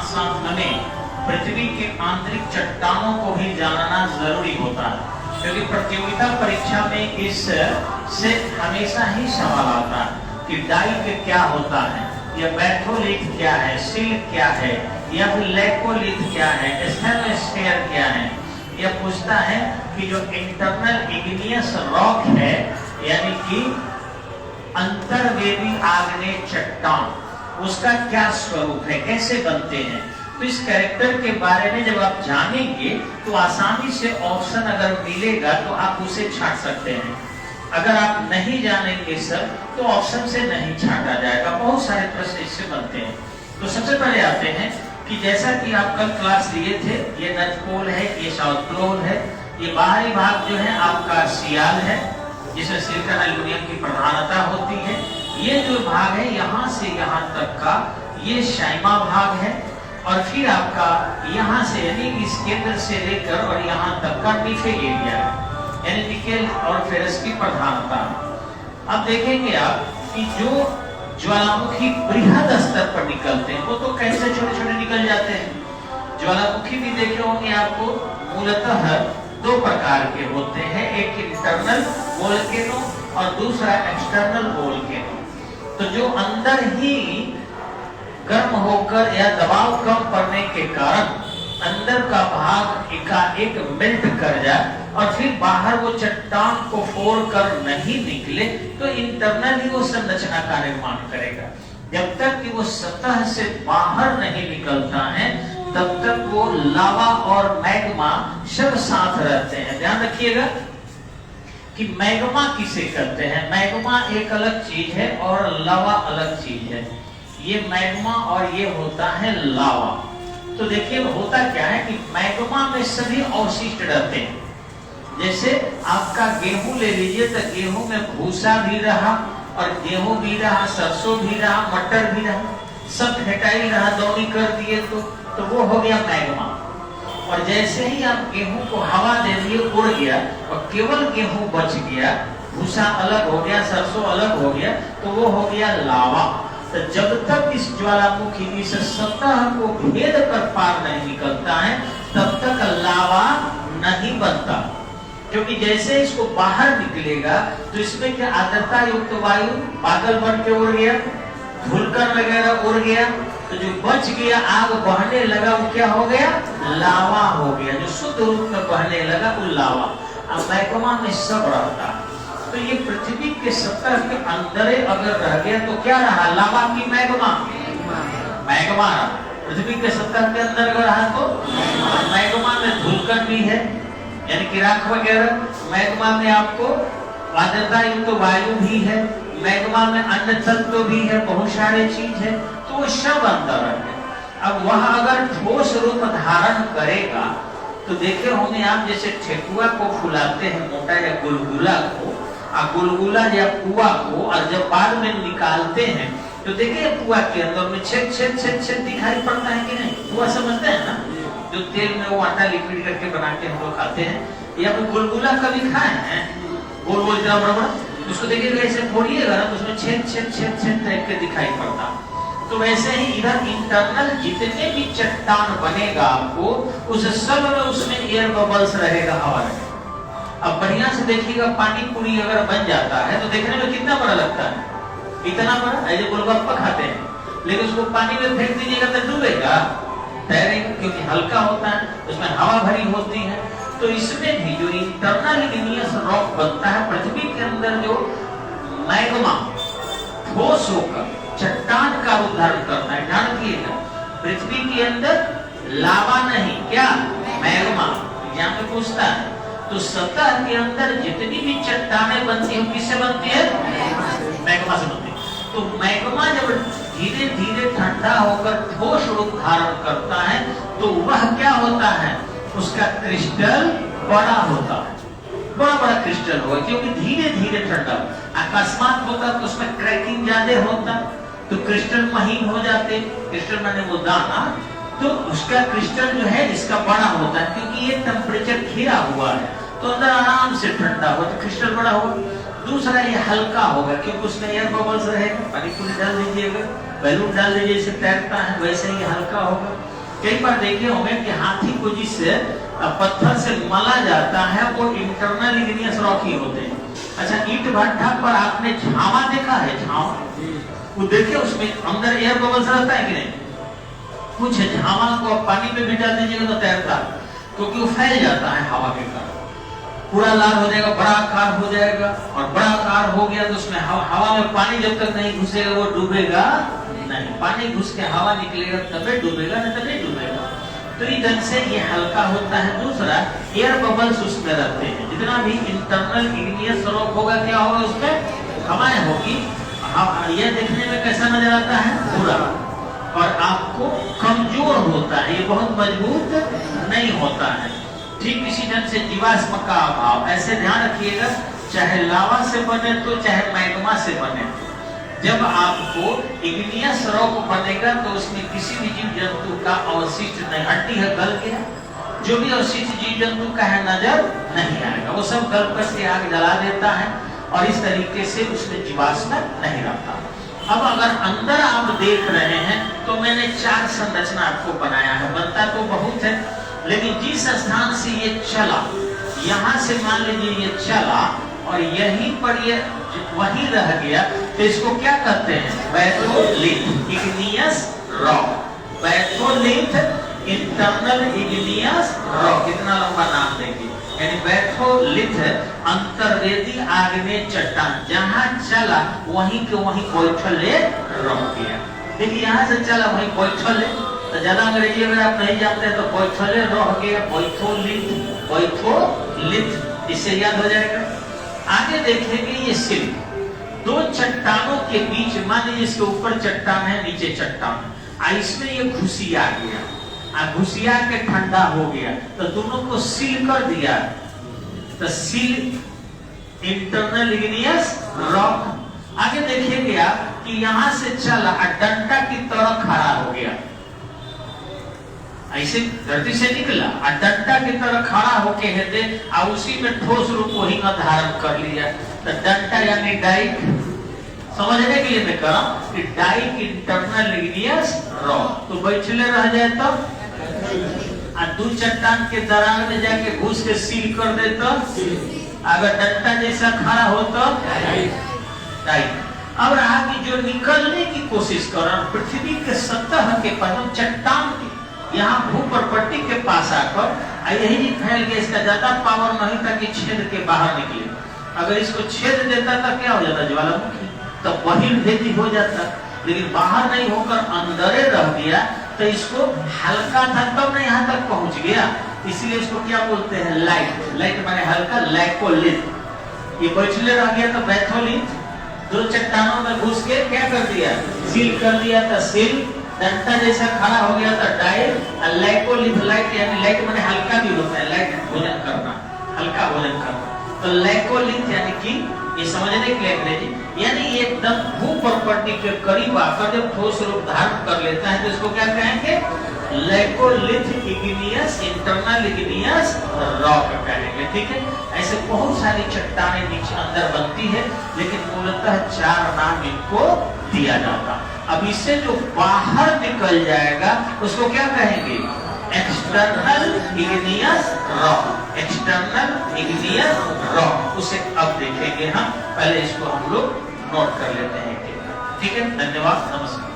साथ हमें पृथ्वी के आंतरिक चट्टानों को भी जानना जरूरी होता है, क्योंकि प्रतियोगिता परीक्षा में इस से हमेशा ही सवाल आता है कि डाइट क्या होता है, या बैथोलिथ क्या है, सिल्क क्या है, या फिर लेकोलिथ क्या है, स्टेनोस्फेयर क्या है। यह पूछता है कि जो इंटरनल इग्नियस रॉक है, यानी कि अंतर्वेदी आग्नेय चट्टान, उसका क्या स्वरूप है, कैसे बनते हैं। तो इस कैरेक्टर के बारे में जब आप जानेंगे तो आसानी से ऑप्शन अगर मिलेगा तो आप उसे छांट सकते हैं। अगर आप नहीं जानेंगे सर तो ऑप्शन से नहीं छांटा जाएगा। बहुत सारे प्रश्न इससे बनते हैं। तो सबसे पहले आते हैं कि जैसा कि आप कल क्लास लिए थे, ये नॉर्थ पोल है, ये साउथ पोल है, ये बाहरी भाग जो है आपका सियाल है, जिसमें सिलिकॉन एल्यूमिनियम की प्रधानता होती है। ये जो भाग है यहाँ से यहाँ तक का, ये शाइमा भाग है, और फिर आपका यहाँ से यानी इस केंद्र से लेकर और यहाँ तक का निकेल एरिया है, यानी निकेल और फेरस की प्रधानता। अब देखेंगे आप कि जो ज्वालामुखी बृहद स्तर पर निकलते हैं वो तो कैसे छोटे छोटे निकल जाते हैं। ज्वालामुखी भी देखे होंगे आपको, मूलतः दो प्रकार के होते हैं, एक इंटरनल वोल्केनो और दूसरा एक्सटर्नल वोल्केनो। तो जो अंदर ही गर्म होकर या दबाव कम पड़ने के कारण अंदर का भाग एकाएक मेल्ट कर जाए और फिर बाहर वो चट्टान को फोड़ कर नहीं निकले, तो इंटरनल ही वो संरचना का निर्माण करेगा। जब तक कि वो सतह से बाहर नहीं निकलता है तब तक वो लावा और मैग्मा सब साथ रहते हैं। ध्यान रखिएगा कि मैग्मा किसे कहते हैं। मैग्मा एक अलग चीज है और लावा अलग चीज है। ये मैग्मा और ये होता है लावा। तो देखिए होता क्या है कि मैग्मा में सभी अवशिष्ट रहते हैं। जैसे आपका गेहूं ले लीजिए तो गेहूं में भूसा भी रहा और गेहूं भी रहा, सरसों भी रहा, मटर भी रहा, सब फेटाइल रहा, दौनी कर दिए तो वो हो गया मैग्मा। और जैसे ही आप गेहूं को हवा दे दिए उड़ गया और केवल गेहूं बच गया, भूसा अलग हो गया, सरसों अलग हो गया, तो वो हो गया लावा। तो जब तक इस ज्वालामुखी इस सतह को भेद कर पार नहीं निकलता है तब तक लावा नहीं बनता, क्योंकि जैसे इसको बाहर निकलेगा तो इसमें क्या आर्द्रता युक्त वायु बादल बन के उड़ गया, धूलकण वगैरह उड़ गया, तो जो बच गया आग बहने लगा वो क्या हो गया, लावा हो गया। जो शुद्ध रूप में बहने लगा वो लावा। अब मैग्मा में सब रहता है। तो ये पृथ्वी के सतह के अंदर अगर रह गया तो क्या रहा, लावा की मैग्मा, मैग्मा रहा। पृथ्वी के सतह के अंदर अगर रहा तो मैग्मा में धूलकण भी है, यानी कि राख वगैरह, मैग्मा में आपको आर्द्रता युक्त वायु भी है, मैग्मा में अन्य तत्व भी है, बहुत सारे चीज है, तो वो सब अंदर है। अब वह अगर ठोस रूप धारण करेगा तो देखे होंगे आप, जैसे ठेकुआ को फुलाते हैं मोटा या गुलगुला को, गुलगुला या पुआ को, और जब बाद में निकालते हैं तो देखिए पुआ के अंदर में छेद छेद छेद छेद दिखाई पड़ता है कि नहीं। पुआ समझते हैं ना, जो तेल में वो आटा लिक्विड करके बना के हम लोग खाते हैं, या फिर गुलगुला कभी खाए हैं, गोल गोल जरा बड़ा बड़ा, उसको देखिएगा ऐसे फोड़िएगा ना तो उसमें छेद छेद छेद छेद टाइप के दिखाई पड़ता। तो वैसे ही इधर इंटरनल जितने भी चट्टान बनेगा आपको उस सब में उसमें एयर बबल्स रहेगा, हवा रहेगा। अब बढ़िया से देखिएगा, पानी पूरी अगर बन जाता है तो देखने में कितना बड़ा लगता है, इतना बड़ा, ऐसे गोलगप्पा खाते हैं, लेकिन उसको पानी में फेंक दीजिएगा तो डूबेगा, तैरेगा, क्योंकि हल्का होता है, उसमें हवा भरी होती है। तो इसमें भी जो इंटरनल इग्नियस रॉक बनता है, पृथ्वी के अंदर जो मैग्मा ठोस होकर चट्टान का रूप धारण करता है। ध्यान रखिएगा, पृथ्वी के अंदर लावा नहीं, क्या मैग्मा, यहाँ पे पूछता है। तो सतह के अंदर जितनी भी चट्टानें बनती हैं किससे बनती है, मैग्मा से बनती है। तो मैग्मा जब धीरे धीरे ठंडा होकर ठोस रूप धारण करता है तो वह क्या होता है, उसका क्रिस्टल बड़ा होता है, बड़ा बड़ा क्रिस्टल होगा, क्योंकि धीरे धीरे ठंडा। अकस्मात होता तो उसमें क्रैकिंग ज्यादा होता तो क्रिस्टल महीन हो जाते, क्रिस्टल माने वो दाना, तो उसका क्रिस्टल जो है इसका बड़ा होता है, क्योंकि ये टेम्परेचर घिरा हुआ है तो अंदर आराम से ठंडा हो तो क्रिस्टल बड़ा होगा। दूसरा ये हल्का होगा क्योंकि उसमें एयर बबल्स रहेगा, पानी पूरी डाल दीजिएगा, बैलून डाल दीजिए, इसे तैरता है, वैसे ही हल्का होगा। कई बार देखे होंगे कि हाथी को जिस पत्थर से मला जाता है वो इंटरनल इग्नियस रॉक ही होते हैं। अच्छा, ईंट भट्ठा पर आपने झावा देखा है? झावा वो देखिए, उसमें अंदर एयर बबल्स रहता है कि नहीं? कुछ झावा को पानी में भी डाल दीजिएगा तो तैरता, क्योंकि वो फैल जाता है हवा के कारण, पूरा लाल हो जाएगा, बड़ा आकार हो जाएगा। और बड़ा आकार हो गया तो उसमें हवा में पानी जब तक नहीं घुसेगा वो डूबेगा नहीं। पानी घुस के हवा निकलेगा तभी डूबेगा, नहीं तो नहीं डूबेगा। तो इधर से ये हल्का होता है। दूसरा, एयर बबल्स उसमें रहते हैं। जितना भी इंटरनल इग्नियस रॉक होगा, क्या होगा उसमें? हवाएं होगी। यह देखने में कैसा नजर आता है? पूरा। और आपको कमजोर होता है, ये बहुत मजबूत नहीं होता है। ठीक इसी ढंग से जीवाश्म का अभाव, ऐसे ध्यान रखिएगा, चाहे लावा से बने तो चाहे मैग्मा से बने, जब आपको इग्नियस रॉक बनेगा तो उसमें किसी भी जीव जंतु का अवशिष्ट नहीं, हड्डी है गल गया, जो भी अवशिष्ट जीव जंतु का है नजर नहीं आएगा, वो सब गल कर के आग जला देता है और इस तरीके से उसमें जीवाश्म नहीं रहता। अब अगर अंदर आप देख रहे हैं तो मैंने 4 संरचना आपको बनाया है। बनता तो बहुत है, लेकिन जिस स्थान से ये चला, यहाँ से मान लीजिए ये चला और यहीं पर ये वहीं रह गया, तो इसको क्या कहते हैं? Batholith igneous rock. Batholith internal igneous rock, कितना लंबा नाम देंगे। यानी बैथोलिथ अंतर्वेदी आग्नेय चट्टान, जहां चला वहीं के वहीं बैठले रह गया। देखिए, यहाँ से चला वहीं बैठले, तो ज्यादा अंग्रेजी अगर आप नहीं जानते हैं तो बैठले रह गया, बैथोलिथ। बैथोलिथ इससे याद हो जाएगा। आगे देखेंगे ये सिल्क, 2 चट्टानों के बीच, मान लीजिए इसके ऊपर चट्टान है, नीचे चट्टान, इसमें ये घुसिया गया, घुसिया के ठंडा हो गया, तो दोनों को सील कर दिया, तो सील इंटरनल इग्नियस रॉक। आगे देखिएगे आप कि यहां से चला डंडा की तरह खड़ा हो गया, ऐसे धरती से निकला और डंडा की तरह खड़ा होके हेते और उसी में ठोस रूप को ही धारण कर लिया। तो डंडा यानी डाइक, समझने के लिए मैं कह रहा हूं कि डाइक इंटरनल इग्नियस रॉक। तो बैठले रह जाए तो और 2 चट्टान के दरार में जाके घुस के सील कर दे तो, अगर डंडा जैसा खड़ा हो तो डाइक। अब रहा कि जो निकलने की कोशिश कर रहा, पृथ्वी के सतह के पर चट्टान के यहाँ भूप्रपट्टी के पास आकर यही फैल गया, इसका ज्यादा पावर नहीं था कि छेद के बाहर निकले। अगर इसको छेद देता था क्या हो जाता? ज्वालामुखी, तो बहिर्भेदी हो जाता। लेकिन बाहर नहीं होकर अंदर रह गया, तो इसको हल्का था तब नहीं यहाँ तक पहुंच गया, इसलिए इसको क्या बोलते हैं? लाइट। लाइट माने हल्का, लाइकोलिथ। ये बैठले रह गया तो बैथोलिथ, 2 चट्टानों में घुस के क्या कर दिया? सील कर दिया था सील। डंडा जैसा खड़ा हो गया था डाइक। लाइकोलिथ, लाइट यानी लाइट माने हल्का भी होता है, लाइट भोजन करना, हल्का भोजन करना। तो लाइकोलिथ यानी कि ये समझने के लिए अंग्रेजी, यानी ये एकदम भूप्रपट्टी के करीब आकर जब ठोस रूप धारण कर लेता है तो इसको क्या कहेंगे? लाइकोलिथ इग्नियस इंटरनल इग्नियस रॉक कहेंगे। ठीक है, ऐसे बहुत सारी चट्टानें नीचे अंदर बनती है, लेकिन मूलतः 4 नाम इनको दिया जाता। अब इससे जो बाहर निकल जाएगा उसको क्या कहेंगे? External igneous rock. External igneous rock, उसे अब देखेंगे हम। पहले इसको हम लोग नोट कर लेते हैं। ठीक है, धन्यवाद, नमस्कार।